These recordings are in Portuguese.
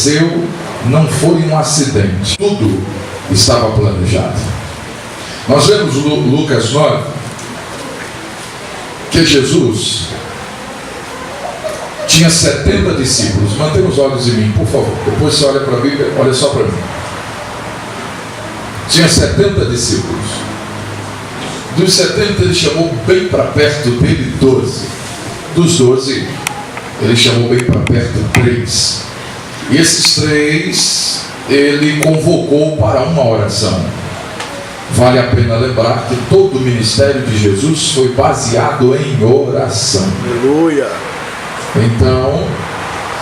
aconteceu não foi um acidente. Tudo estava planejado. Nós vemos Lucas 9, que Jesus tinha 70 discípulos. Mantenha os olhos em mim, por favor. Depois você olha para a Bíblia, olha só para mim. Tinha 70 discípulos. Dos 70 ele chamou bem para perto dele 12. Dos 12 ele chamou bem para perto 3. E esses 3 ele convocou para uma oração. Vale a pena lembrar que todo o ministério de Jesus foi baseado em oração. Aleluia! Então,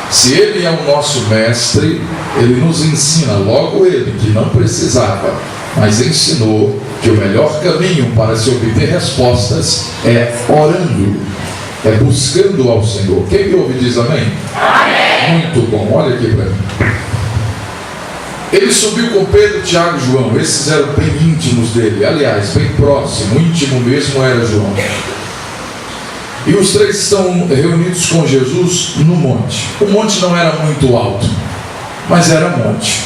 se ele é o nosso mestre, ele nos ensina, logo ele, que não precisava, mas ensinou que o melhor caminho para se obter respostas é orando, é buscando ao Senhor. Quem me ouve diz amém? Amém! Muito bom, olha aqui para mim. Ele subiu com Pedro, Tiago e João. Esses eram bem íntimos dele, aliás, bem próximo, íntimo mesmo era João. E os 3 estão reunidos com Jesus no monte. O monte não era muito alto, mas era monte.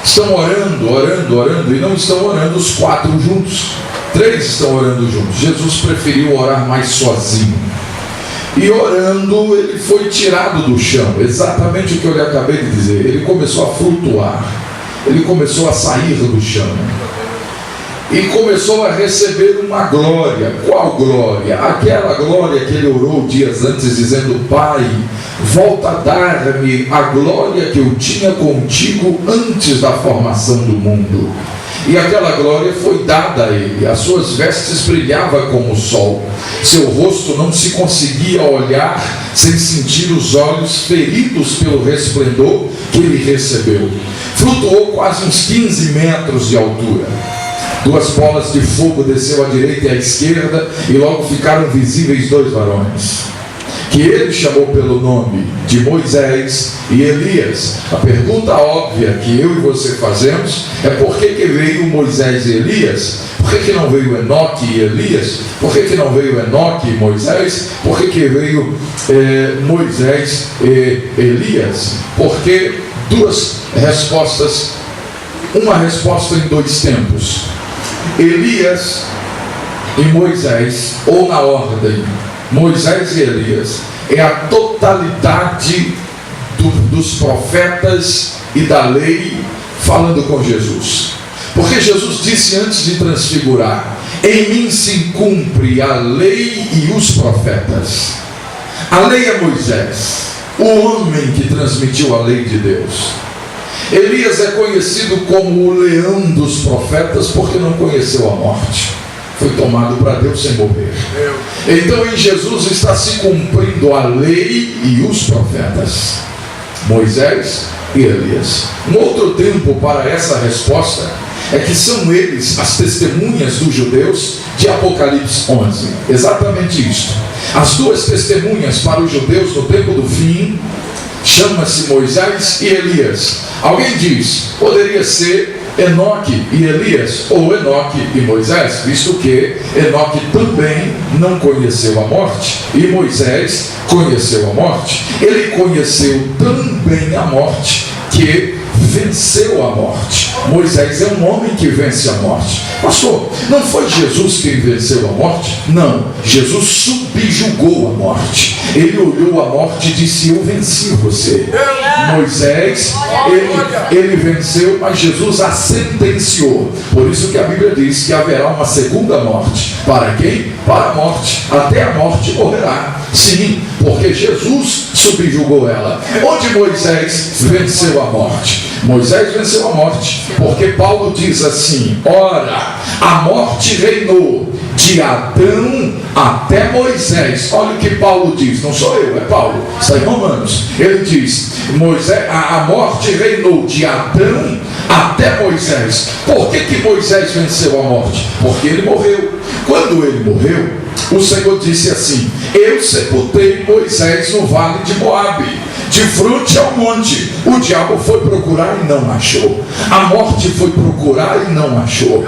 Estão orando, e não estão orando os 4 juntos. 3 estão orando juntos. Jesus preferiu orar mais sozinho. E orando, ele foi tirado do chão. Exatamente o que eu lhe acabei de dizer. Ele começou a flutuar. Ele começou a sair do chão. E começou a receber uma glória. Qual glória? Aquela glória que ele orou dias antes, dizendo: Pai, volta a dar-me a glória que eu tinha contigo antes da formação do mundo. E aquela glória foi dada a ele. As suas vestes brilhavam como o sol. Seu rosto não se conseguia olhar sem sentir os olhos feridos pelo resplendor que ele recebeu. Flutuou quase uns 15 metros de altura. 2 bolas de fogo desceu à direita e à esquerda, e logo ficaram visíveis 2 varões, que ele chamou pelo nome de Moisés e Elias. A pergunta óbvia que eu e você fazemos é: por que veio Moisés e Elias? Por que não veio Enoque e Elias? Por que não veio Enoque e Moisés? Por que veio Moisés e Elias? Porque 2 respostas, uma resposta em 2 tempos. Elias e Moisés, ou na ordem Moisés e Elias, é a totalidade dos profetas e da lei falando com Jesus. Porque Jesus disse antes de transfigurar: em mim se cumpre a lei e os profetas. A lei é Moisés, o homem que transmitiu a lei de Deus. Elias é conhecido como o leão dos profetas porque não conheceu a morte. Foi tomado para Deus sem morrer. Então em Jesus está se cumprindo a lei e os profetas, Moisés e Elias. Um outro tempo para essa resposta é que são eles as testemunhas dos judeus de Apocalipse 11. Exatamente isto. As 2 testemunhas para os judeus no tempo do fim chama-se Moisés e Elias. Alguém diz: poderia ser Enoque e Elias, ou Enoque e Moisés, visto que Enoque também não conheceu a morte e Moisés conheceu a morte. Ele conheceu também a morte, que venceu a morte. Moisés é um homem que vence a morte. Pastor, não foi Jesus quem venceu a morte? Não, Jesus subjugou a morte. Ele olhou a morte e disse: eu venci você. Moisés, ele venceu, mas Jesus a sentenciou. Por isso que a Bíblia diz que haverá uma segunda morte. Para quem? Para a morte. Até a morte morrerá. Sim, porque Jesus subjugou ela. Onde Moisés venceu a morte? Moisés venceu a morte, porque Paulo diz assim: ora, a morte reinou de Adão até Moisés. Olha o que Paulo diz, não sou eu, é Paulo, está em Romanos. Ele diz: a morte reinou de Adão até Moisés. Por que Moisés venceu a morte? Porque ele morreu. Quando ele morreu, o Senhor disse assim: eu sepultei Moisés no vale de Moabe. de frente ao monte. O diabo foi procurar e não achou. A morte foi procurar e não achou.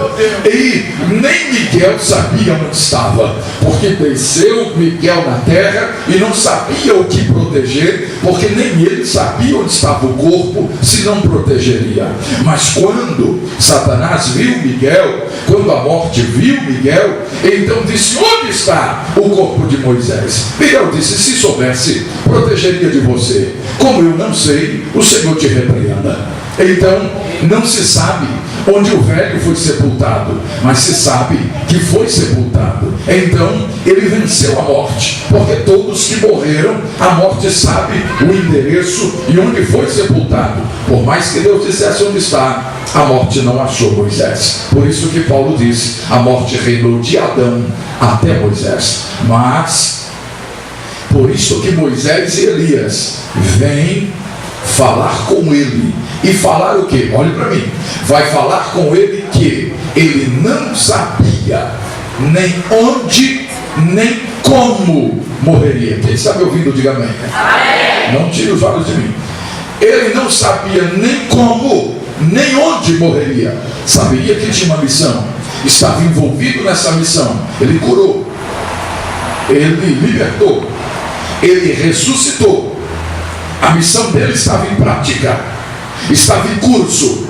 E nem Miguel sabia onde estava, porque desceu Miguel na terra e não sabia o que proteger, porque nem ele sabia onde estava o corpo, se não protegeria. Mas quando Satanás viu Miguel, quando a morte viu Miguel, então disse: onde está o corpo de Moisés? Miguel disse: se soubesse, protegeria de você. Como eu não sei, o Senhor te repreenda. Então, não se sabe onde o velho foi sepultado, mas se sabe que foi sepultado. Então, ele venceu a morte, porque todos que morreram, a morte sabe o endereço e onde foi sepultado. Por mais que Deus dissesse onde está, a morte não achou Moisés. Por isso que Paulo disse: a morte reinou de Adão até Moisés. Mas, por isso que Moisés e Elias vêm falar com ele. E falar o quê? Olhe para mim. Vai falar com ele que ele não sabia nem onde, nem como morreria. Quem está me ouvindo, diga amém. Não tire os olhos de mim. Ele não sabia nem como, nem onde morreria. Sabia que tinha uma missão. Estava envolvido nessa missão. Ele curou. Ele libertou. Ele ressuscitou. A missão dele estava em prática, estava em curso,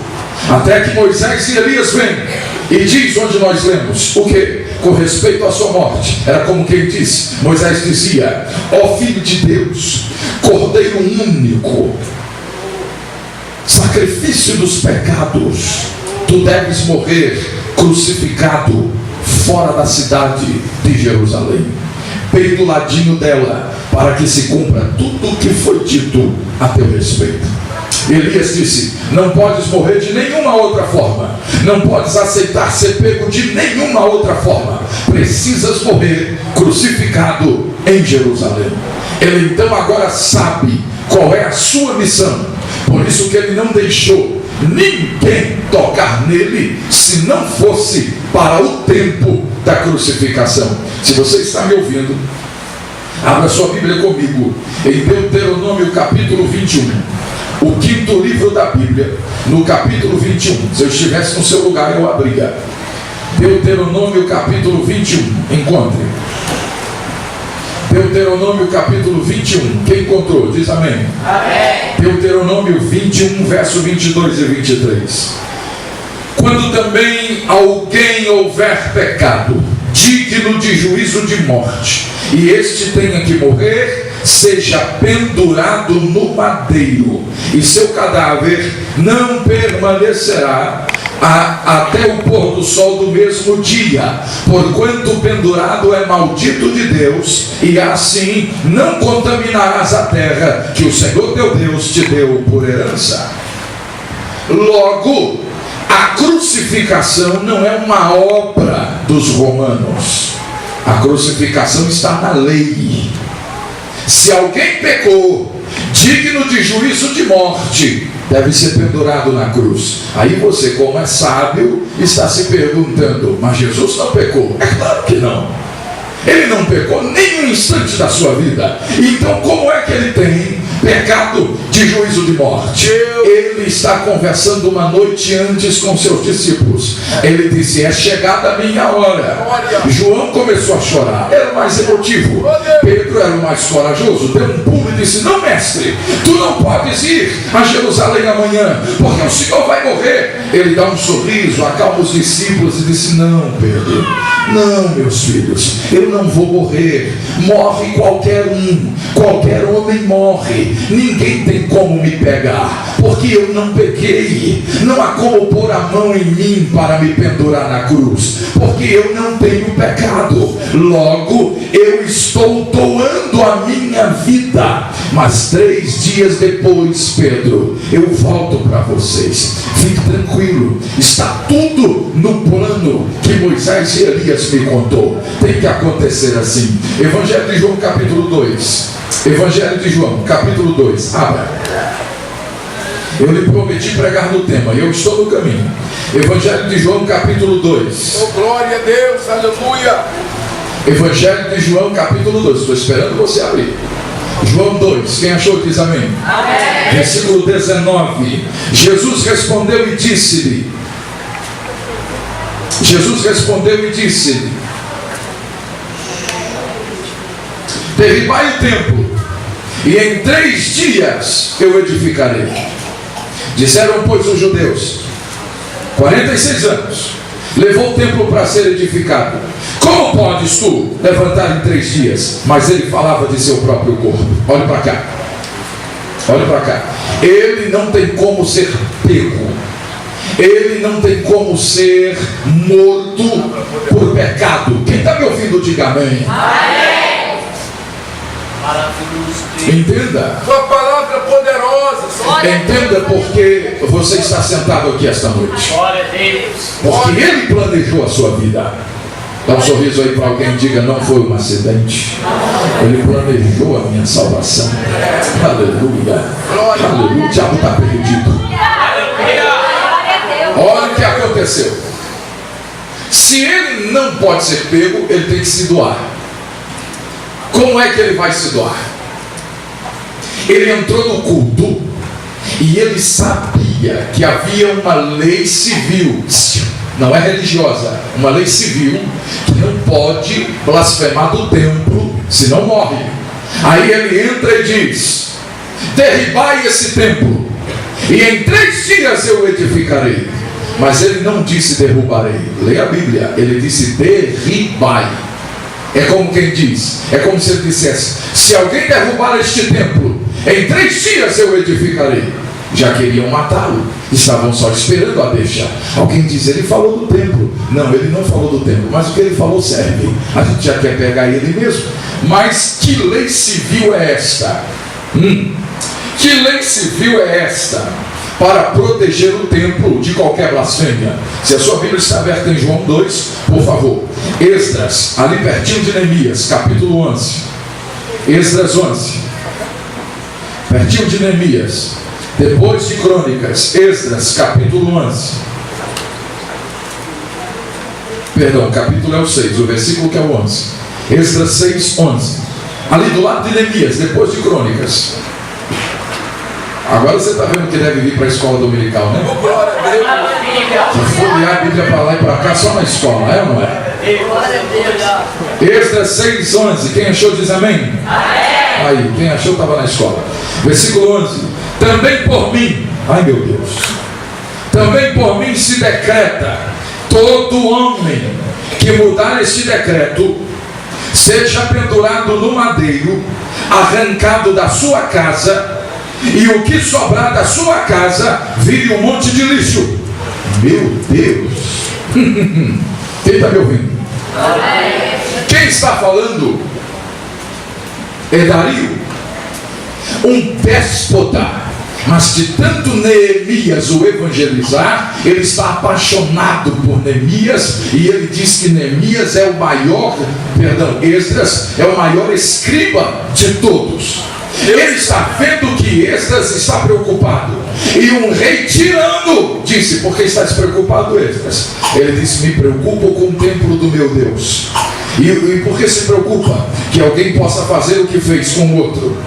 até que Moisés e Elias vêm e diz onde nós lemos o que? Com respeito à sua morte. Era como quem diz. Moisés dizia: ó Filho de Deus, Cordeiro único, sacrifício dos pecados, tu deves morrer crucificado fora da cidade de Jerusalém, bem do ladinho dela, para que se cumpra tudo o que foi dito a teu respeito. Elias disse: não podes morrer de nenhuma outra forma, não podes aceitar ser pego de nenhuma outra forma, precisas morrer crucificado em Jerusalém. Ele então agora sabe qual é a sua missão, por isso que ele não deixou ninguém tocar nele, se não fosse para o tempo da crucificação. Se você está me ouvindo, abra sua Bíblia comigo em Deuteronômio capítulo 21, o quinto livro da Bíblia, no capítulo 21. Se eu estivesse no seu lugar, eu abria. Deuteronômio capítulo 21, encontre. Deuteronômio capítulo 21, quem encontrou? Diz amém. Amém. Deuteronômio 21, verso 22 e 23. Quando também alguém houver pecado digno de juízo de morte, e este tenha que morrer, seja pendurado no madeiro, e seu cadáver não permanecerá até o pôr do sol do mesmo dia, porquanto pendurado é maldito de Deus, e assim não contaminarás a terra que o Senhor teu Deus te deu por herança. Logo, a crucificação não é uma obra dos romanos. A crucificação está na lei. Se alguém pecou, digno de juízo de morte, deve ser pendurado na cruz. Aí você, como é sábio, está se perguntando: mas Jesus não pecou? É claro que não. Ele não pecou nem um instante da sua vida. Então como é que ele tem pecado de juízo de morte? Ele está conversando uma noite antes com seus discípulos. Ele disse: é chegada a minha hora. João começou a chorar, era o mais emotivo. Pedro era o mais corajoso, deu um pulo e disse: não, mestre, tu não podes ir a Jerusalém amanhã, porque o Senhor vai morrer. Ele dá um sorriso, acalma os discípulos e disse: não, Pedro, não, meus filhos, eu não vou morrer. Morre qualquer um, qualquer homem morre. Ninguém tem como me pegar, porque eu não pequei. Não há como pôr a mão em mim para me pendurar na cruz, porque eu não tenho pecado. Logo, eu estou doando a minha vida. Mas 3 dias depois, Pedro, eu volto para vocês. Fique tranquilo, está tudo no plano que Moisés e Elias me contou. Tem que acontecer assim. Evangelho de João capítulo 2. Evangelho de João capítulo 2. Abra. Eu lhe prometi pregar no tema e eu estou no caminho. Evangelho de João capítulo 2. Oh, glória a Deus, aleluia. Evangelho de João capítulo 2. Estou esperando você abrir. João 2, quem achou diz amém. Amém. Versículo 19. Jesus respondeu e disse-lhe, derribai o templo, e em 3 dias eu edificarei. Disseram, pois, os judeus, 46 anos levou o templo para ser edificado. Como podes tu levantar em 3 dias? Mas ele falava de seu próprio corpo. Olha para cá. Olha para cá. Ele não tem como ser pego. Ele não tem como ser morto por pecado. Quem está me ouvindo, diga amém. Amém. Entenda. Sua palavra poderosa. Entenda porque você está sentado aqui esta noite. Porque Ele planejou a sua vida. Dá um sorriso aí para alguém e diga, não foi um acidente. Ele planejou a minha salvação. Aleluia. Aleluia. O diabo está perdido. Olha o que aconteceu. Se ele não pode ser pego, ele tem que se doar. Como é que ele vai se doar? Ele entrou no culto e ele sabia que havia uma lei civil, não é religiosa, uma lei civil, que não pode blasfemar do templo, senão morre. Aí ele entra e diz, derribai esse templo, e em 3 dias eu edificarei. Mas ele não disse derrubarei. Leia a Bíblia, ele disse derribai. É como quem diz, é como se ele dissesse, se alguém derrubar este templo, em 3 dias eu edificarei. Já queriam matá-lo, estavam só esperando a deixa. Alguém diz, ele falou do templo. Não, ele não falou do templo, mas o que ele falou serve. A gente já quer pegar ele mesmo. Mas que lei civil é esta? Que lei civil é esta para proteger o templo de qualquer blasfêmia? Se a sua Bíblia está aberta em João 2, por favor, Esdras, ali pertinho de Neemias, capítulo 11. Esdras 11, pertinho de Neemias, depois de Crônicas. Esdras, capítulo 11. Perdão, capítulo é o 6, o versículo que é o 11. Esdras 6, 11. Ali do lado de Neemias, depois de Crônicas. Agora você está vendo que deve vir para a escola dominical, né? Se folhear a Bíblia para lá e para cá, só na escola, é ou não é? Esdras 6, 11. Quem achou diz amém? Aí, quem achou estava na escola. Versículo 11. Também por mim, ai meu Deus, também por mim se decreta, todo homem que mudar este decreto, seja pendurado no madeiro, arrancado da sua casa, e o que sobrar da sua casa vire um monte de lixo. Meu Deus. Quem está me ouvindo? Quem está falando é Dario, um déspota. Mas de tanto Neemias o evangelizar, ele está apaixonado por Neemias, e ele diz que Neemias é o maior, Esdras é o maior escriba de todos. Ele está vendo que Esdras está preocupado, e um rei tirano disse, por que está despreocupado, Esdras? Ele disse, me preocupo com o templo do meu Deus. E por que se preocupa? Que alguém possa fazer o que fez com o outro.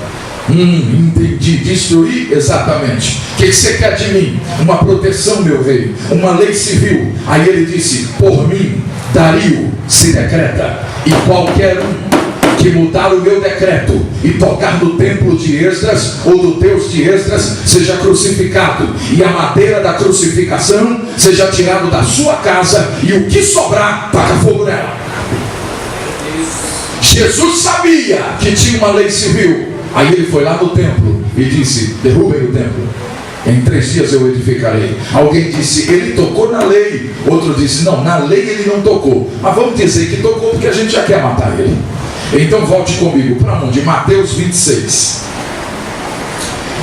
Entendi, destruir exatamente. O que você quer de mim? Uma proteção, meu rei, uma lei civil. Aí ele disse, por mim, Dario, se decreta, e qualquer um que mudar o meu decreto e tocar no templo de Esdras ou do Deus de Esdras, seja crucificado, e a madeira da crucificação seja tirado da sua casa, e o que sobrar, taca fogo nela. Jesus sabia que tinha uma lei civil. Aí ele foi lá no templo e disse, derrubem o templo, em 3 dias eu edificarei. Alguém disse, ele tocou na lei. Outro disse, não, na lei ele não tocou. Mas vamos dizer que tocou porque a gente já quer matar ele. Então volte comigo para onde? Mateus 26.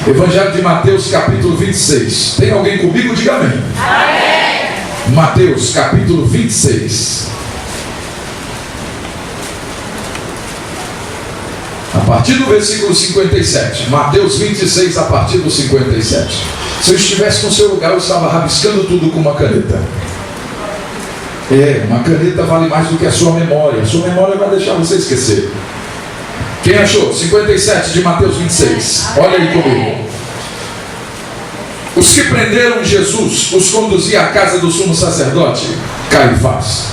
Evangelho de Mateus, capítulo 26. Tem alguém comigo? Diga amém. Amém. Mateus, capítulo 26. A partir do versículo 57. Mateus 26, a partir do 57. Se eu estivesse no seu lugar, eu estava rabiscando tudo com uma caneta. Uma caneta vale mais do que a sua memória. A sua memória vai deixar você esquecer. Quem achou? 57 de Mateus 26. Olha aí comigo. Os que prenderam Jesus os conduzia à casa do sumo sacerdote Caifás,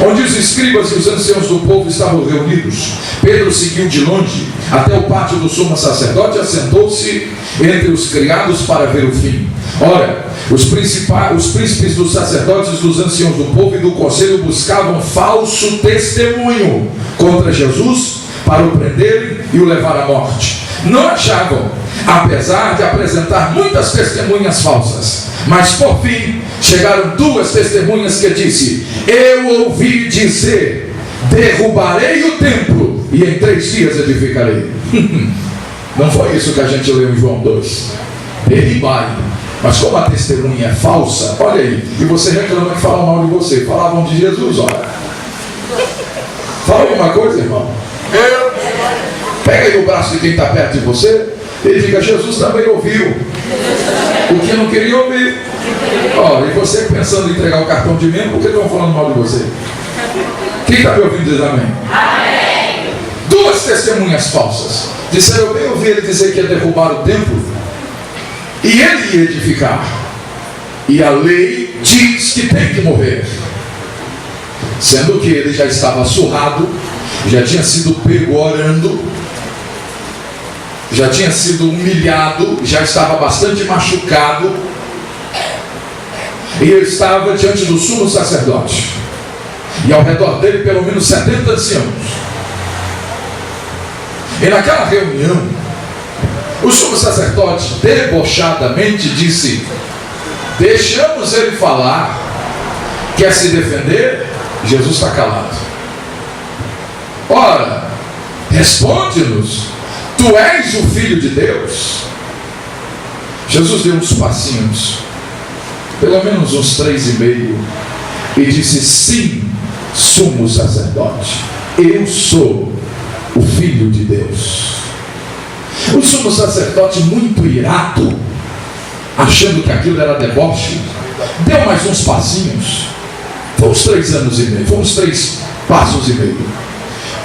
onde os escribas e os anciãos do povo estavam reunidos. Pedro seguiu de longe até o pátio do sumo sacerdote e assentou-se entre os criados para ver o fim. Ora, os príncipes dos sacerdotes, dos anciãos do povo e do conselho buscavam falso testemunho contra Jesus para o prenderem e o levar à morte. Não achavam, apesar de apresentar muitas testemunhas falsas. Mas por fim chegaram 2 testemunhas que disse: eu ouvi dizer, derrubarei o templo e em 3 dias edificarei. Não foi isso que a gente leu em João 2. Derribai. Mas como a testemunha é falsa, olha aí, e você reclama que falam mal de você. Falavam de Jesus, olha. Fala alguma coisa, irmão. Pega aí o braço de quem está perto de você. Ele diga: Jesus também ouviu o que não queria ouvir. Olha, e você pensando em entregar o cartão de membro, por que estão falando mal de você? Quem está me ouvindo diz amém? Amém. 2 testemunhas falsas disseram: eu bem ouvi ele dizer que ia derrubar o templo e ele ia edificar, e a lei diz que tem que morrer, sendo que ele já estava surrado, já tinha sido pego orando, já tinha sido humilhado, já estava bastante machucado, e ele estava diante do sumo sacerdote, e ao redor dele pelo menos 70 anciãos. E naquela reunião, o sumo sacerdote debochadamente disse: deixamos ele falar, quer se defender? Jesus está calado. Ora, responde-nos, tu és o Filho de Deus? Jesus deu uns passinhos, pelo menos uns 3,5, e disse: sim, sumo sacerdote, eu sou o Filho de Deus. O sumo sacerdote, muito irado, achando que aquilo era deboche, deu mais uns passinhos. Foi uns 3 anos e meio, foi uns 3 passos e meio.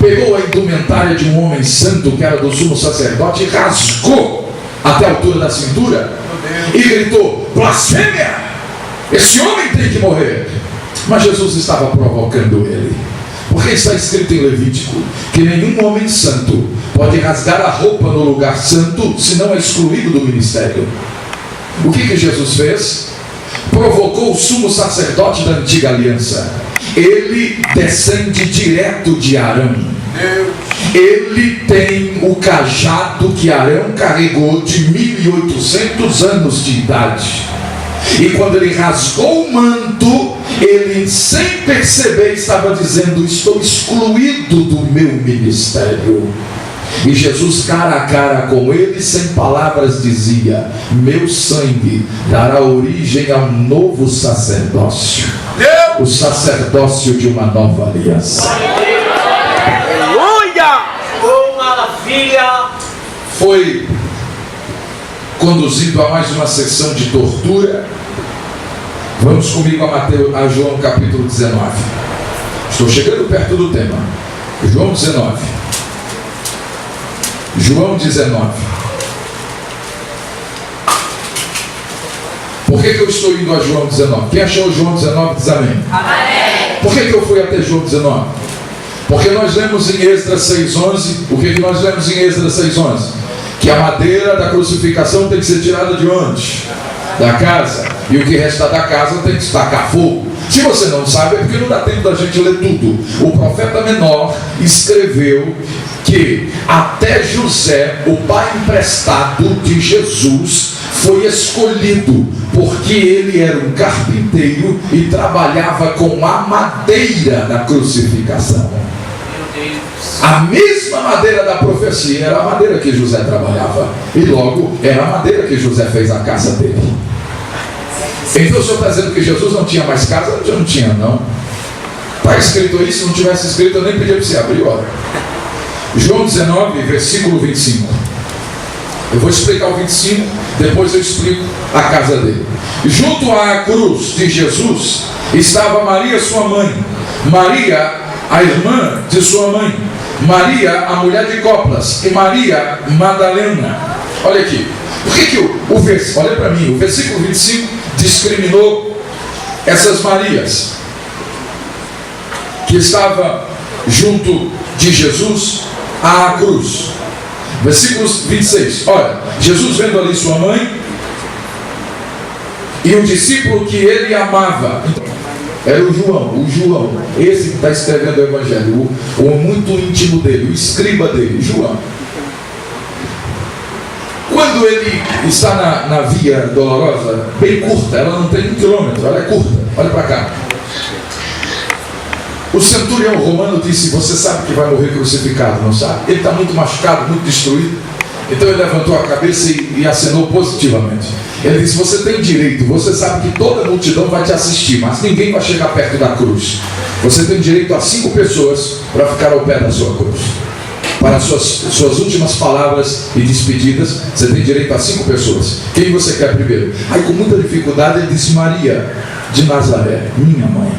Pegou a indumentária de um homem santo que era do sumo sacerdote e rasgou até a altura da cintura e gritou: blasfêmia! Esse homem tem que morrer. Mas Jesus estava provocando ele, porque está escrito em Levítico que nenhum homem santo pode rasgar a roupa no lugar santo, senão é excluído do ministério. O que Jesus fez? Provocou o sumo sacerdote da antiga aliança. Ele descende direto de Arão. Ele tem o cajado que Arão carregou de 1800 anos de idade. E quando ele rasgou o manto, ele, sem perceber, estava dizendo: estou excluído do meu ministério. E Jesus, cara a cara com ele, sem palavras, dizia: meu sangue dará origem a um novo sacerdócio, o sacerdócio de uma nova aliança. Aleluia! Oh, maravilha! Foi conduzido a mais uma sessão de tortura. Vamos comigo a João capítulo 19. Estou chegando perto do tema. João 19. João 19. Por que eu estou indo a João 19? Quem achou João 19 diz amém. Amém. Por que eu fui até João 19? Porque nós lemos em Esdras 6,11. O que nós lemos em Esdras 6,11? Que a madeira da crucificação tem que ser tirada de onde? Da casa. E o que resta da casa tem que destacar fogo. Se você não sabe, é porque não dá tempo da gente ler tudo. O profeta menor escreveu que até José, o pai emprestado de Jesus, foi escolhido porque ele era um carpinteiro e trabalhava com a madeira da crucificação. A mesma madeira da profecia era a madeira que José trabalhava, e logo era a madeira que José fez a casa dele. Então o senhor está dizendo que Jesus não tinha mais casa? Eu não tinha, não. Está escrito aí? Se não tivesse escrito, eu nem pedia para você abrir, olha. João 19, versículo 25. Eu vou explicar o 25, depois eu explico a casa dele. Junto à cruz de Jesus estava Maria, sua mãe, Maria, a irmã de sua mãe, Maria, a mulher de Coplas, e Maria Madalena. Olha aqui. Por que olha para mim, o versículo 25 discriminou essas Marias que estava junto de Jesus à cruz. Versículos 26. Olha, Jesus vendo ali sua mãe e o discípulo que ele amava. Era o João, esse que está escrevendo o Evangelho, o muito íntimo dele, o escriba dele, João. Quando ele está na via dolorosa, bem curta, ela não tem 1 quilômetro, ela é curta, olha para cá. O centurião romano disse: você sabe que vai morrer crucificado, não sabe? Ele está muito machucado, muito destruído. Então ele levantou a cabeça e acenou positivamente. Ele disse: você tem direito, você sabe que toda a multidão vai te assistir, mas ninguém vai chegar perto da cruz. Você tem direito a 5 pessoas para ficar ao pé da sua cruz. Para suas últimas palavras e despedidas, você tem direito a 5 pessoas. Quem você quer primeiro? Aí, com muita dificuldade, ele disse: Maria de Nazaré, minha mãe.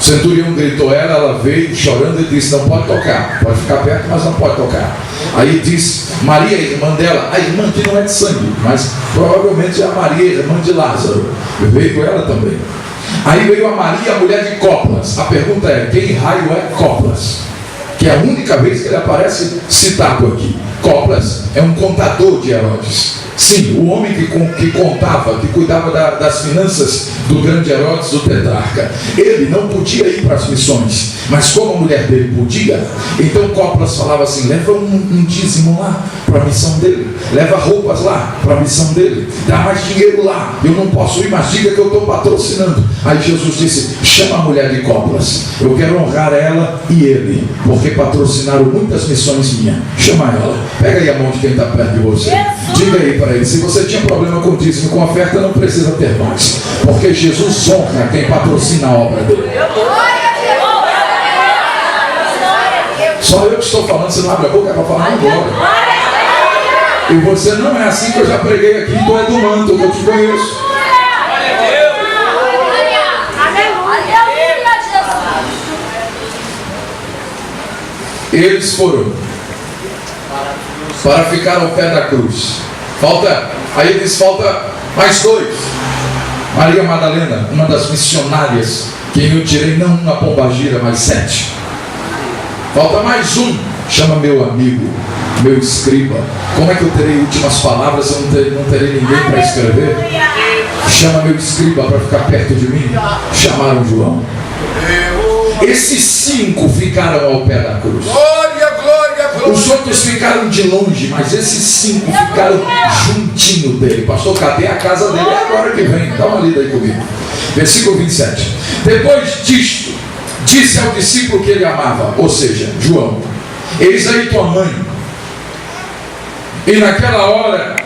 O centurião gritou ela veio chorando e disse: não pode tocar, pode ficar perto, mas não pode tocar. Aí disse Maria, irmã dela, a irmã que não é de sangue, mas provavelmente é a Maria, irmã de Lázaro, veio com ela também. Aí veio a Maria, a mulher de Coplas. A pergunta é: quem raio é Coplas? Que é a única vez que ele aparece citado aqui. Coplas é um contador de Herodes. Sim, o homem que contava, que cuidava das finanças do grande Herodes, o tetrarca. Ele não podia ir para as missões, mas como a mulher dele podia, então Coplas falava assim: leva um dízimo lá para a missão dele, leva roupas lá para a missão dele, dá mais dinheiro lá, eu não posso ir, mas diga que eu estou patrocinando. Aí Jesus disse: chama a mulher de Coplas, eu quero honrar ela e ele, porque patrocinaram muitas missões minhas. Chama ela, pega aí a mão de quem está perto de você, diga aí para ele: se você tinha problema com dízimo, com oferta, não precisa ter mais, porque Jesus honra quem patrocina a obra dele. Só eu que estou falando, você não abre a boca para falar agora. E você não é assim que eu já preguei aqui, tu é do manto, que eu te conheço. Eles foram para ficar ao pé da cruz. Aí eles falta mais 2. Maria Madalena, uma das missionárias, que eu tirei não uma pombagira, mas 7. Falta mais um. Chama meu amigo, meu escriba. Como é que eu terei últimas palavras? Eu não terei ninguém para escrever. Chama meu escriba para ficar perto de mim. Chamaram João. Esses 5 ficaram ao pé da cruz. Glória, glória, glória. Os outros ficaram de longe, mas esses 5 ficaram juntinho dele. Pastor, cadê a casa dele? É agora que vem. Dá uma lida aí comigo. Versículo 27. Depois disto, disse ao discípulo que ele amava, ou seja, João: eis aí tua mãe. E naquela hora,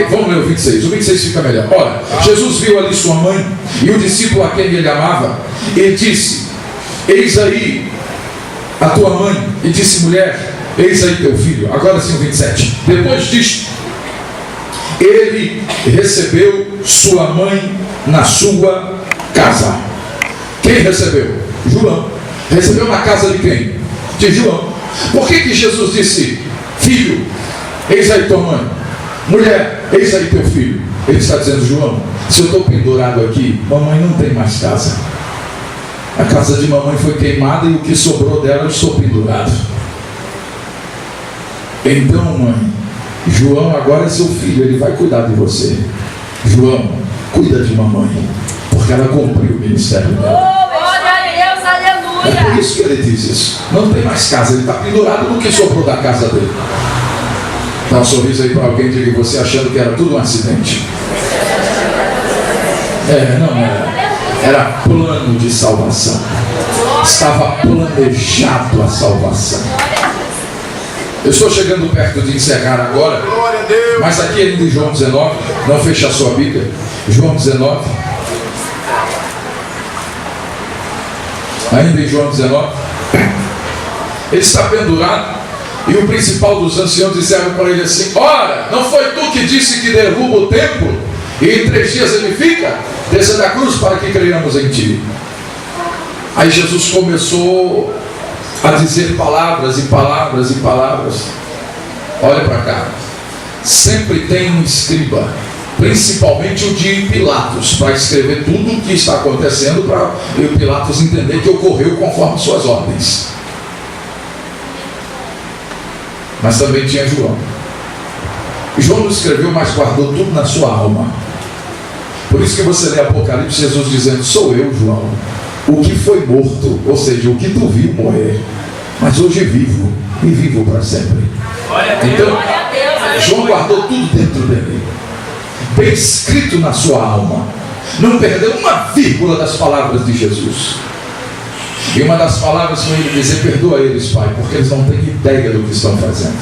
vamos ler o 26, o 26 fica melhor. Ora, Jesus viu ali sua mãe e o discípulo a quem ele amava, e disse: eis aí a tua mãe. E disse: mulher, eis aí teu filho. Agora sim o 27. Depois disto, ele recebeu sua mãe na sua casa. Quem recebeu? João. Recebeu na casa de quem? De João. Por que Jesus disse: filho, eis aí tua mãe? Mulher, eis aí teu filho? Ele está dizendo: João, se eu estou pendurado aqui, mamãe não tem mais casa. A casa de mamãe foi queimada e o que sobrou dela eu estou pendurado. Então, mãe, João agora é seu filho, ele vai cuidar de você. João, cuida de mamãe, porque ela cumpriu o ministério dela. É por isso que ele diz isso. Não tem mais casa, ele está pendurado no que sobrou da casa dele. Dá um sorriso aí para alguém, diga que você achando que era tudo um acidente. Não era. Era plano de salvação. Estava planejado a salvação. Eu estou chegando perto de encerrar agora, mas aqui ainda em João 19, não feche a sua Bíblia. João 19. Ainda em João 19, ele está pendurado e o principal dos anciãos disseram para ele assim: ora, não foi tu que disse que derruba o templo e em 3 dias ele fica? Desça da cruz para que creiamos em ti. Aí Jesus começou a dizer palavras e palavras e palavras. Olha para cá. Sempre tem um escriba, principalmente o de Pilatos, para escrever tudo o que está acontecendo, para o Pilatos entender que ocorreu conforme suas ordens. Mas também tinha João. João não escreveu, mas guardou tudo na sua alma. Por isso que você lê Apocalipse, Jesus dizendo: sou eu, João, o que foi morto, ou seja, o que tu viu morrer, mas hoje vivo, e vivo para sempre. Então, João guardou tudo dentro dele, bem escrito na sua alma. Não perdeu uma vírgula das palavras de Jesus. E uma das palavras foi ele dizer: perdoa eles, Pai, porque eles não têm ideia do que estão fazendo.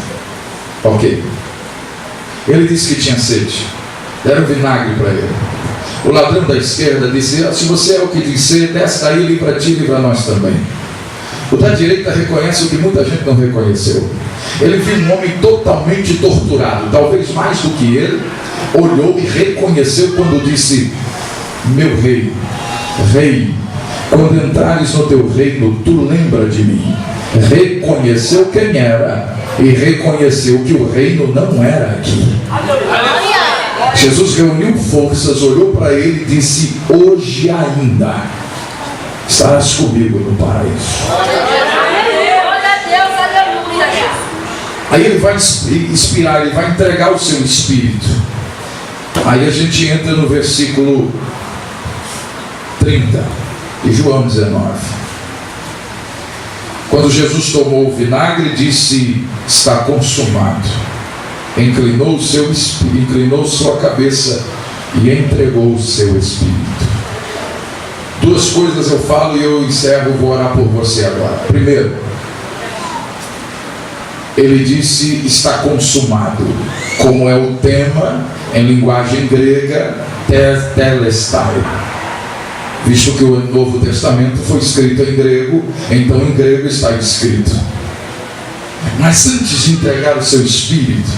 Ok. Ele disse que tinha sede. Deram vinagre para ele. O ladrão da esquerda disse: se você é o que diz ser, desce daí, livra ti, livra nós também. O da direita reconhece o que muita gente não reconheceu. Ele viu um homem totalmente torturado, talvez mais do que ele. Olhou e reconheceu quando disse: meu rei, rei, quando entrares no teu reino, tu lembra de mim. Reconheceu quem era e reconheceu que o reino não era aqui. Jesus reuniu forças, olhou para ele e disse: hoje ainda estarás comigo no paraíso. Aí ele vai inspirar, ele vai entregar o seu espírito. Aí a gente entra no versículo 30 de João 19. Quando Jesus tomou o vinagre, disse: está consumado. Inclinou sua cabeça e entregou o seu espírito. Duas coisas eu falo e eu encerro, vou orar por você agora. Primeiro, ele disse: está consumado, como é o tema em linguagem grega, tetelestai. Visto que o Novo Testamento foi escrito em grego, então em grego está escrito. Mas antes de entregar o seu espírito,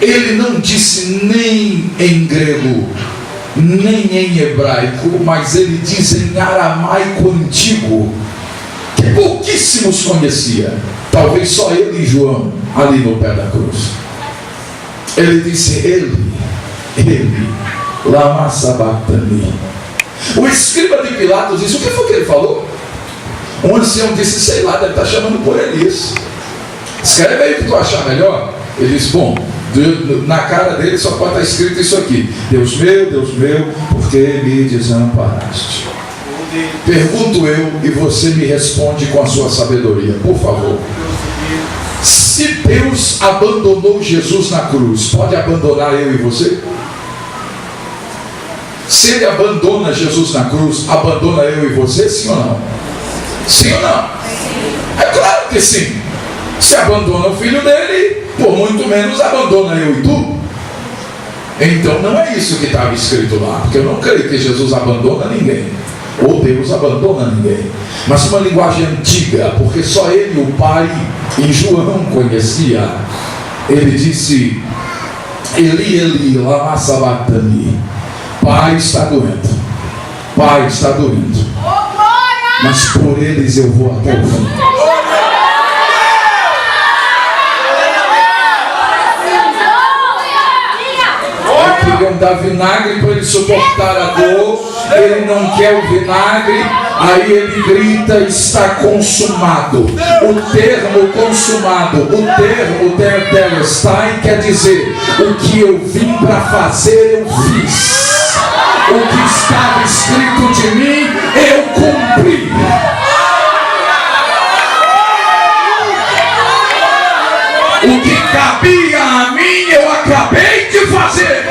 ele não disse nem em grego, nem em hebraico, mas ele diz em aramaico antigo, que pouquíssimos conheciam, talvez só ele e João, ali no pé da cruz. Ele disse: ele, lama sabachthani. O escriba de Pilatos disse: o que foi que ele falou? Um ancião disse: sei lá, deve estar chamando por Elias. Escreve aí o que tu achar melhor. Ele disse: bom, na cara dele só pode estar escrito isso aqui: Deus meu, por que me desamparaste? Pergunto eu e você me responde com a sua sabedoria, por favor. Se Deus abandonou Jesus na cruz, pode abandonar eu e você? Se ele abandona Jesus na cruz, abandona eu e você, sim ou não? Sim ou não? É claro que sim. Se abandona o filho dele, por muito menos abandona eu e tu. Então não é isso que estava escrito lá, porque eu não creio que Jesus abandona ninguém, ou Deus abandona ninguém. Mas uma linguagem antiga, porque só ele, o Pai e João conhecia. Ele disse: Eli, Eli, lama sabachthani. Pai, está doendo. Pai, está doendo. Mas por eles eu vou até o fim. Queriam dar vinagre para ele suportar a dor. Ele não quer o vinagre. Aí ele grita: está consumado. O termo consumado, o termo tetelestai, quer dizer: o que eu vim para fazer eu fiz. O que estava escrito de mim eu cumpri. O que cabia a mim eu acabei de fazer.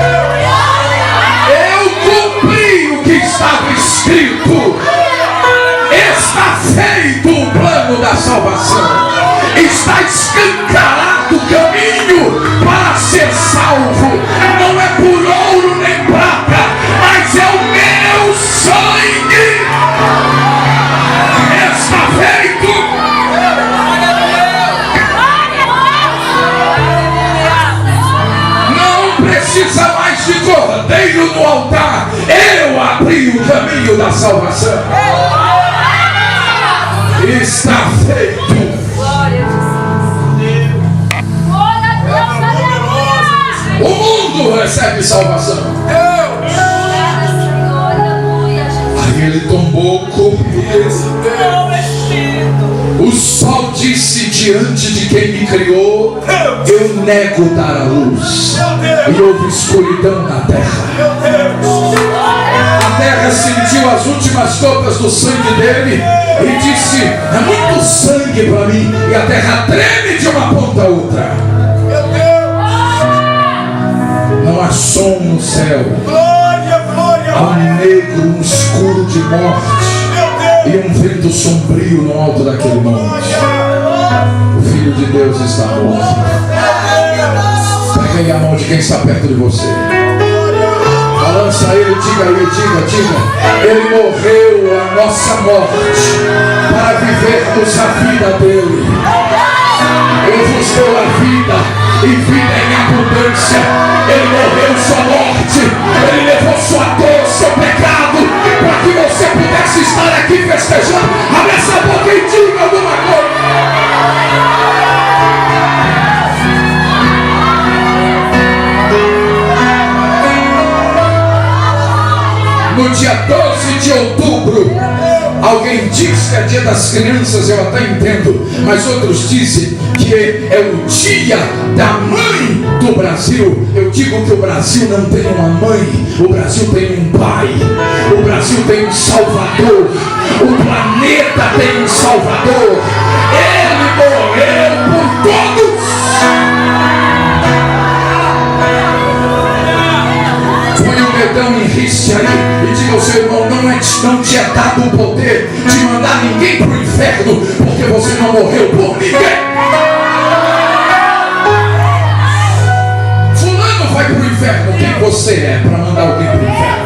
Eu cumpri o que estava escrito. Está feito o plano da salvação. Está escancarado o caminho para ser salvo. Não é por ouro nem prata, mas é o meu sangue. Está feito. Não precisa mais de cordeiro no altar. Eu abri o caminho da salvação. Está feito. Glória a Jesus. Glória a Deus, aleluia. O mundo recebe salvação. Aí ele tombou, o sol disse diante de quem me criou: eu nego dar a luz. E houve escuridão na terra. A terra sentiu as últimas gotas do sangue dele e disse: é muito sangue para mim. E a terra treme de uma ponta a outra. Não há som no céu. Há um negro, um escuro de morte e um vento sombrio no alto daquele monte. O Filho de Deus está morto. Pegue aí a mão de quem está perto de você. Balança ele, diga. Ele morreu a nossa morte para vivermos a vida dele. Ele vos deu a vida e vida em abundância. Ele morreu sua morte. Ele levou sua dor, seu pecado, para que você pudesse estar aqui festejando. Abre essa boca e diga alguma coisa. No dia 12 de outubro, alguém diz que é dia das crianças, eu até entendo, mas outros dizem que é o dia da mãe do Brasil. Eu digo que o Brasil não tem uma mãe, o Brasil tem um pai, o Brasil tem um salvador, o planeta tem um salvador. Ele morreu por todos. Põe o dedão em riste aí e diga ao seu irmão: não te é dado o poder de mandar ninguém para o inferno, porque você não morreu por ninguém. Fulano vai para o inferno. Quem você é para mandar alguém para o inferno?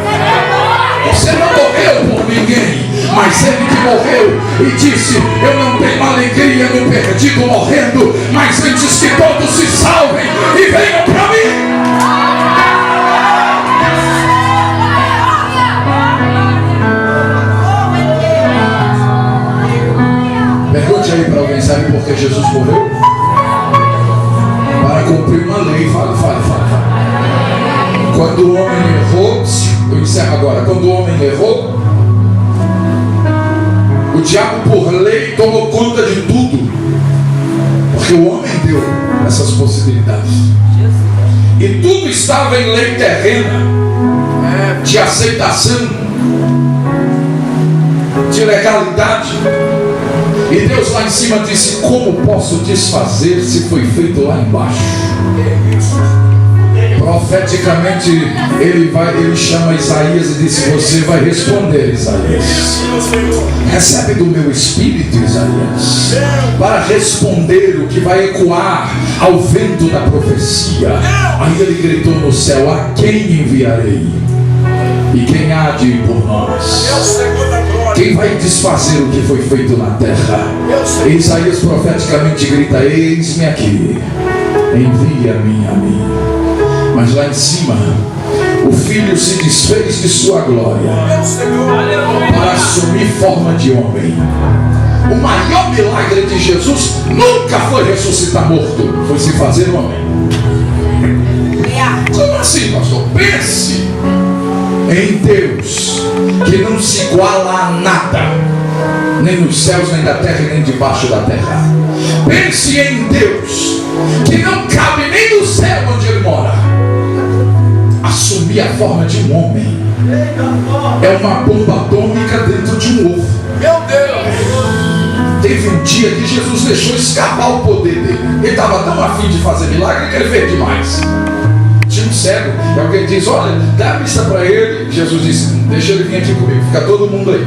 Você não morreu por ninguém, mas ele que morreu e disse: eu não tenho alegria no perdido morrendo, mas antes que todos se salvem e venham para mim. Pergunte aí para alguém: sabe por que Jesus morreu? Para cumprir uma lei. Fala. Quando o homem errou, eu encerro agora. Quando o homem errou, o diabo por lei tomou conta de tudo, porque o homem deu essas possibilidades. E tudo estava em lei terrena, de aceitação, de legalidade. E Deus lá em cima disse: como posso desfazer se foi feito lá embaixo? Profeticamente ele chama Isaías e disse: você vai responder, Isaías. Recebe do meu espírito, Isaías, para responder o que vai ecoar ao vento da profecia. Aí ele gritou no céu: a quem enviarei? E quem há de ir por nós? Quem vai desfazer o que foi feito na terra? E Isaías profeticamente grita: eis-me aqui, envia-me a mim. Mas lá em cima, o Filho se desfez de sua glória para assumir forma de homem. O maior milagre de Jesus nunca foi ressuscitar morto, foi se fazer homem. Como assim, pastor? Pense em Deus, que não se iguala a nada, nem nos céus, nem da terra, nem debaixo da terra. Pense em Deus, que não cabe nem no céu onde ele mora. Assumir a forma de um homem é uma bomba atômica dentro de um ovo. Meu Deus! Teve um dia que Jesus deixou escapar o poder dele. Ele estava tão afim de fazer milagre que ele fez demais. Tinha um cego, e alguém diz: olha, dá a vista para ele. Jesus disse: deixa ele vir aqui comigo, fica todo mundo aí.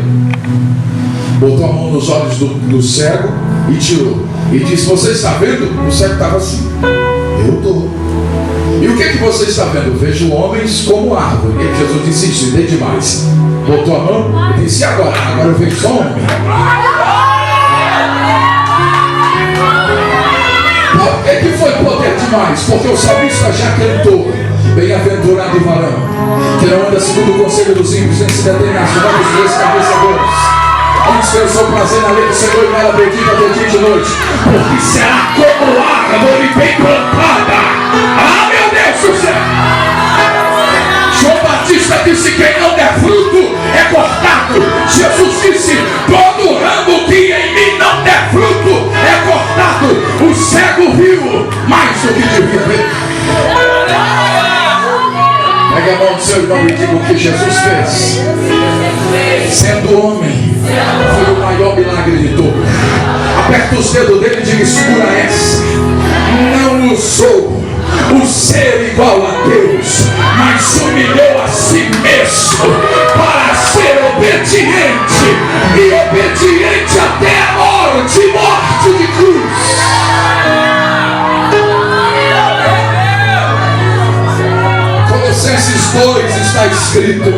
Botou a mão nos olhos do cego e tirou. E disse: você está vendo? O cego estava assim: eu estou. E o que você está vendo? Vejo homens como árvore. E Jesus disse: isso, dê demais. Botou a mão e disse: e agora? Agora eu vejo só homem. Por que foi poder demais? Porque o salmista já cantou: bem-aventurado o varão que não anda segundo o conselho dos ímpios, nem se detém nas rodas dos escarnecedores, Vamos ter o seu prazer na lei do Senhor e nela bendita de dia e de noite. Porque será como árvore bem plantada. Ah, meu Deus do céu! João Batista disse: quem não der fruto é cortado. Jesus disse: todo ramo que em mim não der fruto é cortado. O cego viu mais do que devia ver. Pegue a mão do seu irmão e diga o que Jesus fez. Sendo homem, foi o maior milagre de todos. Aperta os dedos dele e diga: escura essa. Não usou o ser igual a Deus, mas humilhou a si mesmo para ser obediente, e obediente até a morte de cruz. Colossenses 2 está escrito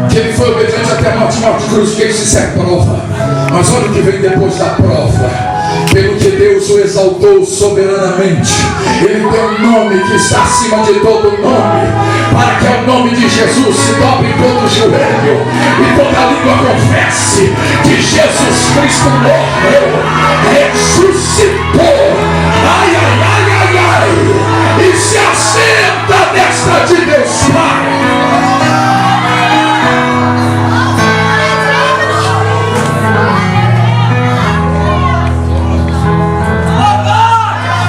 que ele foi obediente até a morte de cruz, que isso é prova. Mas olha o que vem depois da prova. Pelo que Deus o exaltou soberanamente, ele deu um nome que está acima de todo nome, para que ao nome de Jesus se dobre todo joelho e toda língua confesse que Jesus Cristo morreu, ressuscitou, ai, ai, ai, ai, ai, e se assenta à destra de Deus Pai.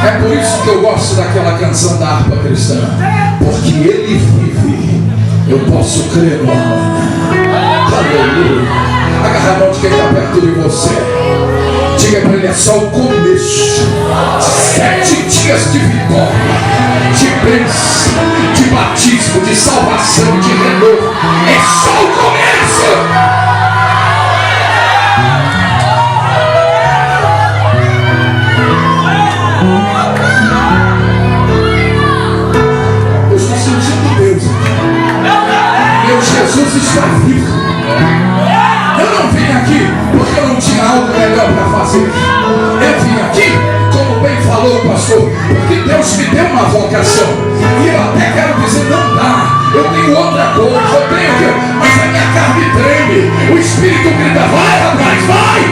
É por isso que eu gosto daquela canção da harpa cristã. Porque ele vive, eu posso crer no amanhã. Aleluia. Agarra a mão de quem está perto de você. Diga para ele: é só o começo de 7 dias de vitória, de bênção, de batismo, de salvação, de renovo. É só o começo. Jesus está vivo. Eu não vim aqui porque eu não tinha algo melhor para fazer. Eu vim aqui, como bem falou o pastor, porque Deus me deu uma vocação. E eu até quero dizer: não dá, eu tenho outra coisa, eu tenho que... mas a minha carne treme, o Espírito grita: vai rapaz, vai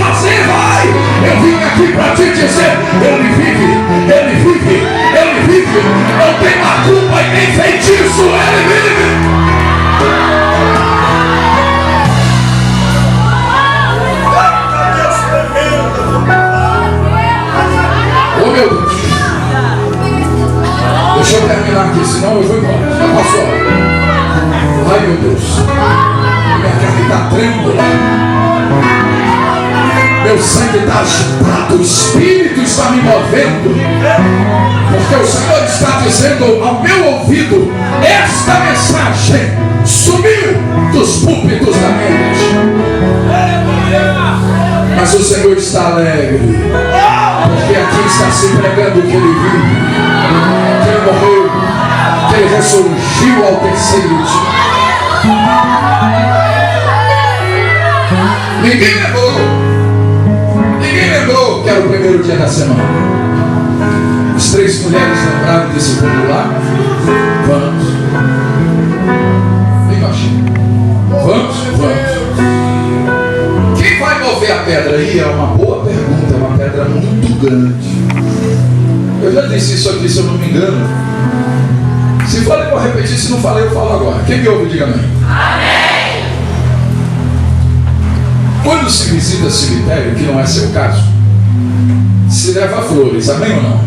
fazer, vai. Eu vim aqui para te dizer: ele vive, não tem macumba e nem feitiço, ele vive. Oh meu Deus, deixa eu terminar aqui, senão eu vou embora. Já passou. Ai meu Deus, minha carne está trêmula, meu sangue está agitado, o Espírito está me movendo, porque o Senhor está dizendo ao meu ouvido: esta mensagem sumiu dos púlpitos da minha igreja. Mas o Senhor está alegre, porque aqui está se pregando que ele vive, que ele morreu, que ele ressurgiu ao terceiro dia. Ninguém lembrou que era o primeiro dia da semana. As 3 mulheres lembraram desse popular. Vamos. Bem baixinho. Vamos. Quem vai mover a pedra aí? É uma boa pergunta. É uma pedra muito grande. Eu já disse isso aqui, se eu não me engano. Se falei, vou repetir. Se não falei, eu falo agora. Quem me ouve, diga amém. Amém. Quando se visita cemitério, que não é seu caso, se leva flores. Amém ou não?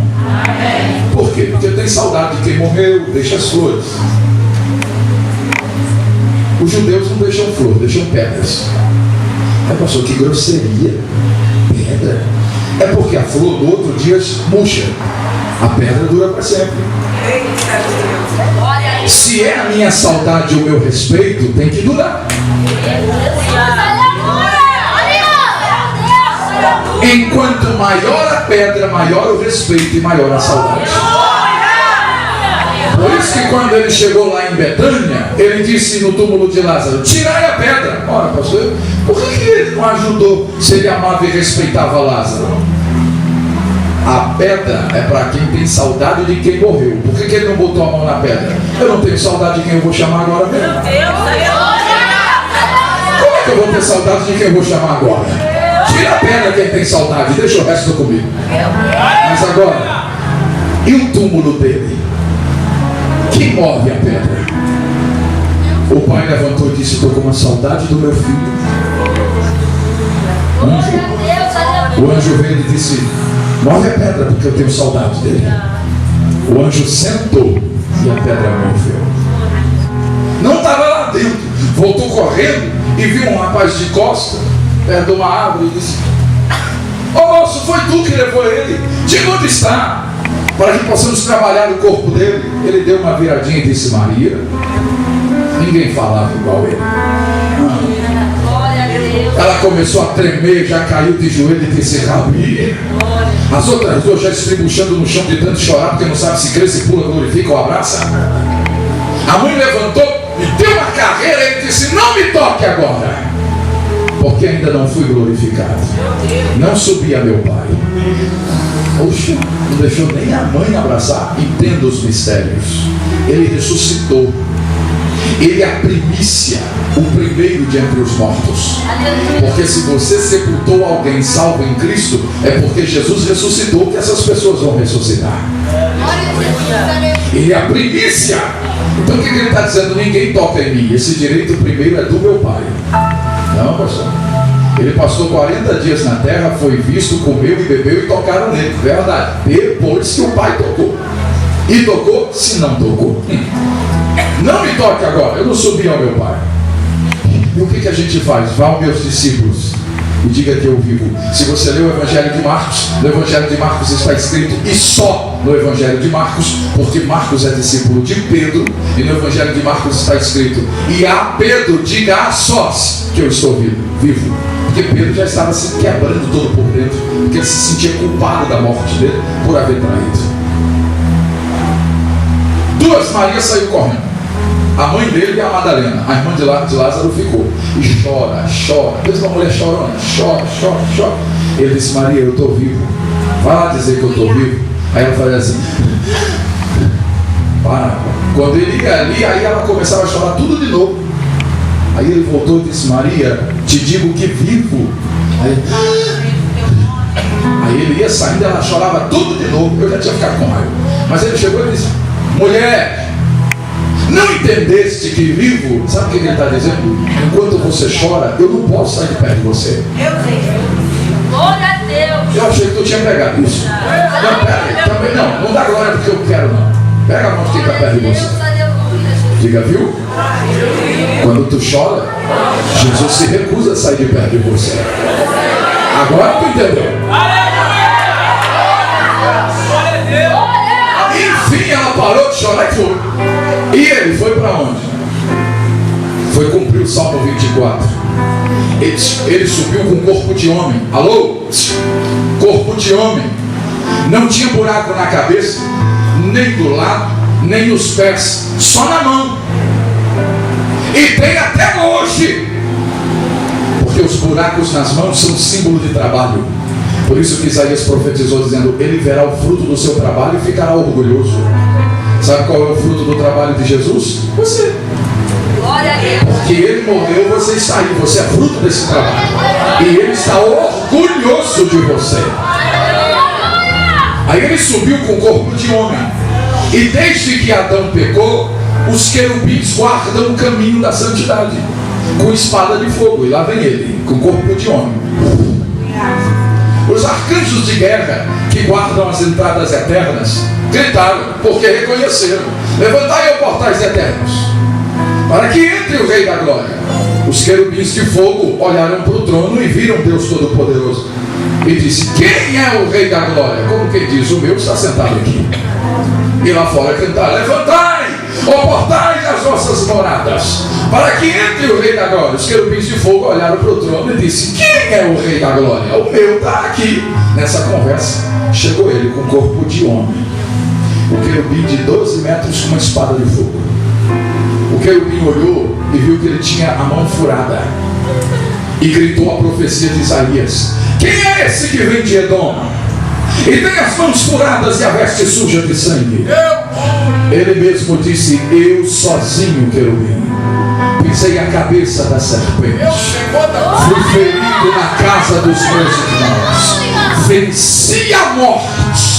Amém. Por quê? Porque tem saudade de quem morreu, deixa as flores. Os judeus não deixam flor, deixam pedras. Aí pastor, que grosseria. Pedra. É porque a flor do outro dia murcha. A pedra dura para sempre. Se é a minha saudade e o meu respeito, tem que durar. Enquanto maior a pedra, maior o respeito e maior a saudade. Por isso que quando ele chegou lá em Betânia, ele disse no túmulo de Lázaro: tirai a pedra. Ora, pastor, por que ele não ajudou se ele amava e respeitava Lázaro? A pedra é para quem tem saudade de quem morreu. Por que ele não botou a mão na pedra? Eu não tenho saudade de quem eu vou chamar agora mesmo. Como é que eu vou ter saudade de quem eu vou chamar agora? Tira a pedra quem tem saudade, deixa o resto comigo. Mas agora, e o túmulo dele? Quem move a pedra? O pai levantou e disse: estou com uma saudade do meu filho. O anjo veio e disse: move a pedra porque eu tenho saudade dele. O anjo sentou e a pedra moveu. Não estava lá dentro. Voltou correndo e viu um rapaz de costa perto de uma árvore e disse: ô moço, foi tu que levou ele? Diga onde está, para que possamos trabalhar o corpo dele. Ele deu uma viradinha e disse: Maria. Ninguém falava igual ele. Ela começou a tremer, já caiu de joelho e disse: Rabi. As outras duas já estribuchando no chão de tanto chorar, porque não sabe se cresce, pula, glorifica ou abraça. A mãe levantou e deu uma carreira e disse: não me toque agora, porque ainda não fui glorificado. Não subi a meu pai. Poxa, não deixou nem a mãe abraçar. Entenda os mistérios. Ele ressuscitou. Ele é a primícia, o primeiro de entre os mortos. Porque se você sepultou alguém salvo em Cristo, é porque Jesus ressuscitou, que essas pessoas vão ressuscitar. Ele é a primícia. Então o que ele está dizendo? Ninguém toca em mim. Esse direito primeiro é do meu pai. Não, pastor. Ele passou 40 dias na terra, foi visto, comeu e bebeu e tocaram nele. Verdade. Depois que o pai tocou. E tocou, se não tocou. Não me toque agora, eu não subi ao meu pai. E o que a gente faz? Vá aos meus discípulos e diga que eu vivo. Se você lê o Evangelho de Marcos, no Evangelho de Marcos está escrito, e só no Evangelho de Marcos, porque Marcos é discípulo de Pedro, e no Evangelho de Marcos está escrito: e a Pedro diga a sós que eu estou vivo. Porque Pedro já estava se quebrando todo por dentro, porque ele se sentia culpado da morte dele por haver traído. Duas Marias saiu correndo. A mãe dele e a Madalena. A irmã de Lázaro ficou. E chora. Mesmo a mulher chorando. Chora. Ele disse: Maria, eu estou vivo. Vai lá dizer que eu estou vivo. Aí ela fazia assim. Para. Quando ele ia ali, aí ela começava a chorar tudo de novo. Aí ele voltou e disse: Maria, te digo que vivo. Aí ele ia saindo, ela chorava tudo de novo. Eu já tinha ficado com raiva. Mas ele chegou e disse: mulher, não entendeste que vivo? Sabe o que ele está dizendo? Enquanto você chora, eu não posso sair de perto de você. Glória a Deus. Eu achei que tu tinha pegado isso. Não, pega aí, também não dá glória porque eu quero, não. Pega a mão de quem está perto de você. Diga, viu? Quando tu chora, Jesus se recusa a sair de perto de você. Agora tu entendeu? Enfim, ela parou de chorar e foi. E ele foi para onde? Foi cumprir o Salmo 24. Ele subiu com corpo de homem. Alô? Corpo de homem. Não tinha buraco na cabeça, nem do lado, nem nos pés, só na mão. E tem até hoje. Porque os buracos nas mãos são símbolo de trabalho. Por isso que Isaías profetizou dizendo: ele verá o fruto do seu trabalho e ficará orgulhoso. Sabe qual é o fruto do trabalho de Jesus? Você. Porque ele morreu, você está aí. Você é fruto desse trabalho. E ele está orgulhoso de você. Aí ele subiu com o corpo de homem. E desde que Adão pecou, os querubins guardam o caminho da santidade com espada de fogo. E lá vem ele, com o corpo de homem. Os arcanjos de guerra que guardam as entradas eternas gritaram, porque reconheceram: levantai, ó portais eternos, para que entre o Rei da Glória. Os querubins de fogo olharam para o trono e viram Deus Todo-Poderoso. E disse: quem é o Rei da Glória? Como quem diz: o meu está sentado aqui. E lá fora cantaram: levantai, ó portais das vossas moradas, para que entre o Rei da Glória. Os querubins de fogo olharam para o trono e disse: quem é o Rei da Glória? O meu está aqui. Nessa conversa, chegou ele com o corpo de homem. O querubim de 12 metros com uma espada de fogo. O querubim olhou e viu que ele tinha a mão furada. E gritou a profecia de Isaías: quem é esse que vem de Edom? e tem as mãos furadas e a veste suja de sangue. Ele mesmo disse: eu sozinho, querubim, pisei a cabeça da serpente, fui ferido na casa dos meus irmãos, venci a morte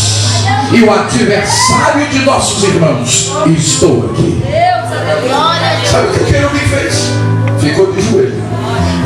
e o adversário de nossos irmãos, e estou aqui. Sabe o que o querubim fez? Ficou de joelho,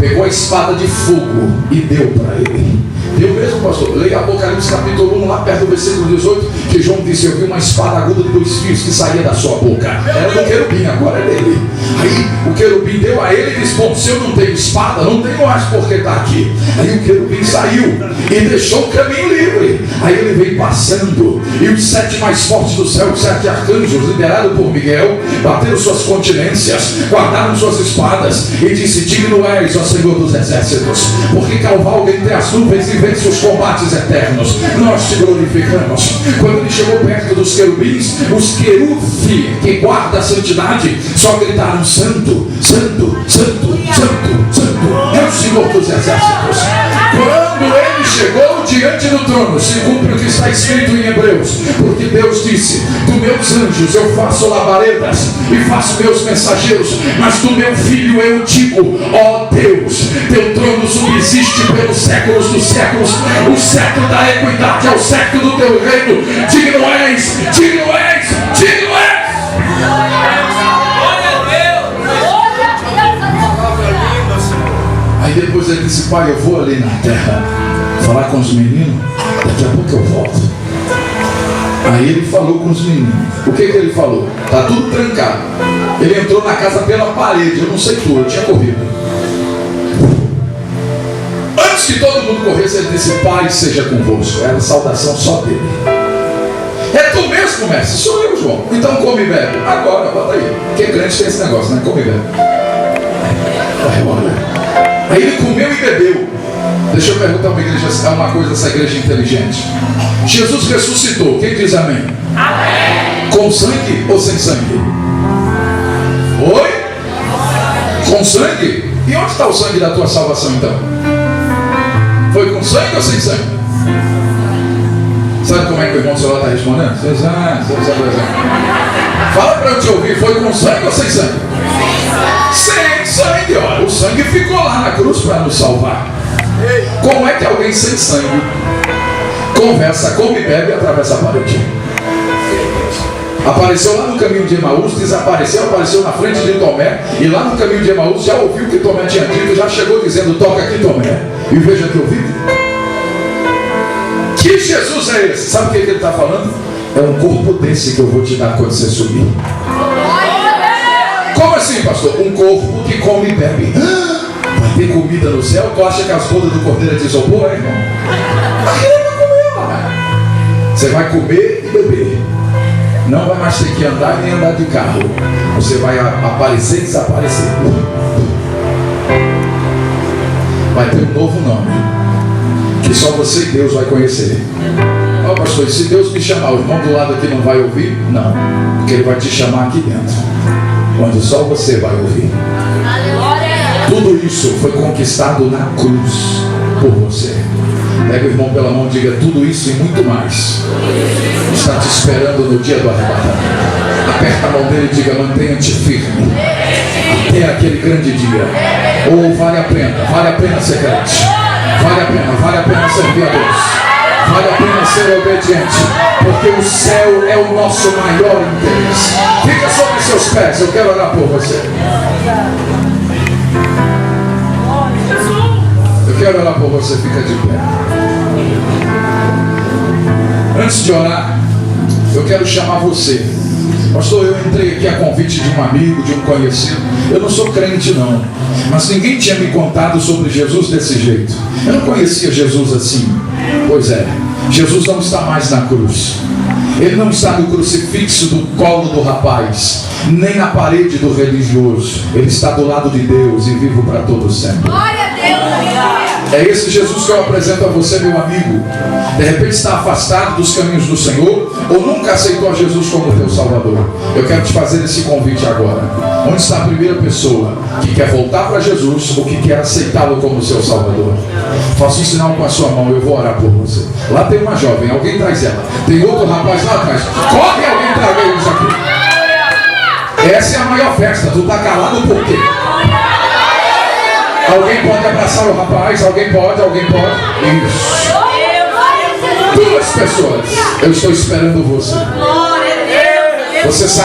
pegou a espada de fogo e deu para ele. Deu mesmo, pastor? Leia Apocalipse capítulo 1, lá perto do versículo 18, que João disse: eu vi uma espada aguda de 2 fios que saía da sua boca. Era do querubim, agora é dele. Aí o querubim deu a ele e disse: bom, se eu não tenho espada, não tenho mais por que estar aqui. Aí o querubim saiu e deixou o caminho livre. Aí ele veio passando, e os 7 mais fortes do céu, os 7 arcanjos, liderados por Miguel, bateram suas continências, guardaram suas espadas e disse: digno és, ó Senhor dos exércitos, porque cavalga entre as nuvens e vence os combates eternos. Nós te glorificamos. Quando ele chegou perto dos querubins, os querubins que guardam a santidade só gritaram: santo, santo, santo, santo, santo, é o Senhor dos exércitos. Quando ele chegou diante do trono, se cumpre o que está escrito em Hebreus, porque Deus disse: dos meus anjos eu faço labaredas e faço meus mensageiros, mas do meu filho eu digo: ó Deus, teu trono subsiste pelos séculos dos séculos, o cetro da equidade é o cetro do teu reino. Digno és, digno és, digno és. Aí depois ele disse: pai, eu vou ali na terra falar com os meninos, daqui a pouco eu volto. Aí ele falou com os meninos. O que ele falou? Tá tudo trancado. Ele entrou na casa pela parede. Eu não sei tu, eu tinha corrido. Antes que todo mundo corresse, ele disse: pai seja convosco. Era a saudação só dele. É tu mesmo, mestre? Sou eu, João. Então come e bebe. Agora, bota aí. Porque crente tem esse negócio, né? Come e bebe. Aí ele comeu e bebeu. Deixa eu perguntar uma igreja, uma coisa, essa igreja inteligente. Jesus ressuscitou. Quem diz amém? Amém. Com sangue ou sem sangue? Oi? Com sangue? E onde está o sangue da tua salvação então? Foi com sangue ou sem sangue? Sabe como é que o irmão celular está respondendo? Fala para eu te ouvir. Foi com sangue ou sem sangue? Sem sangue, olha. O sangue ficou lá na cruz para nos salvar. Como é que alguém sem sangue conversa, come e bebe e atravessa a parede? Apareceu lá no caminho de Emaús, desapareceu, apareceu na frente de Tomé, e lá no caminho de Emaús já ouviu o que Tomé tinha dito, já chegou dizendo: toca aqui, Tomé, e veja que ouvido. Que Jesus é esse? Sabe o que ele está falando? É um corpo desse que eu vou te dar quando você subir. Como assim, pastor? Um corpo que come e bebe. Vai ter comida no céu? Tu acha que as bodas do cordeiro é de isopor, é, irmão? Aqui ele vai comer, lá. Você vai comer e beber. Não vai mais ter que andar nem andar de carro. Você vai aparecer e desaparecer. Vai ter um novo nome que só você e Deus vai conhecer. Ó, pastor, se Deus me chamar, o irmão do lado aqui não vai ouvir? Não, porque ele vai te chamar aqui dentro, onde só você vai ouvir. Tudo isso foi conquistado na cruz por você. Pega o irmão pela mão e diga: tudo isso e muito mais está te esperando no dia do arrebatamento. Aperta a mão dele e diga: mantenha-te firme até aquele grande dia. Ou vale a pena ser crente, vale a pena servir a Deus, vale a pena ser obediente, porque o céu é o nosso maior interesse. Fica sobre seus pés, eu quero orar por você. Eu quero orar por você, fica de pé. Antes de orar, eu quero chamar você. Pastor, eu entrei aqui a convite de um amigo, de um conhecido. Eu não sou crente não, mas ninguém tinha me contado sobre Jesus desse jeito. Eu não conhecia Jesus assim. Pois é, Jesus não está mais na cruz. Ele não está no crucifixo do colo do rapaz, nem na parede do religioso. Ele está do lado de Deus e vivo para todo sempre. Glória a Deus. É esse Jesus que eu apresento a você, meu amigo. De repente está afastado dos caminhos do Senhor, ou nunca aceitou a Jesus como teu Salvador. Eu quero te fazer esse convite agora. Onde está a primeira pessoa que quer voltar para Jesus ou que quer aceitá-lo como seu Salvador? Faça um sinal com a sua mão, eu vou orar por você. Lá tem uma jovem, alguém traz ela. Tem outro rapaz lá atrás. Corre, alguém traga eles aqui. Essa é a maior festa. Tu está calado por quê? Alguém pode abraçar o rapaz? Alguém pode? Isso. Duas pessoas. Eu estou esperando você. Você sabe.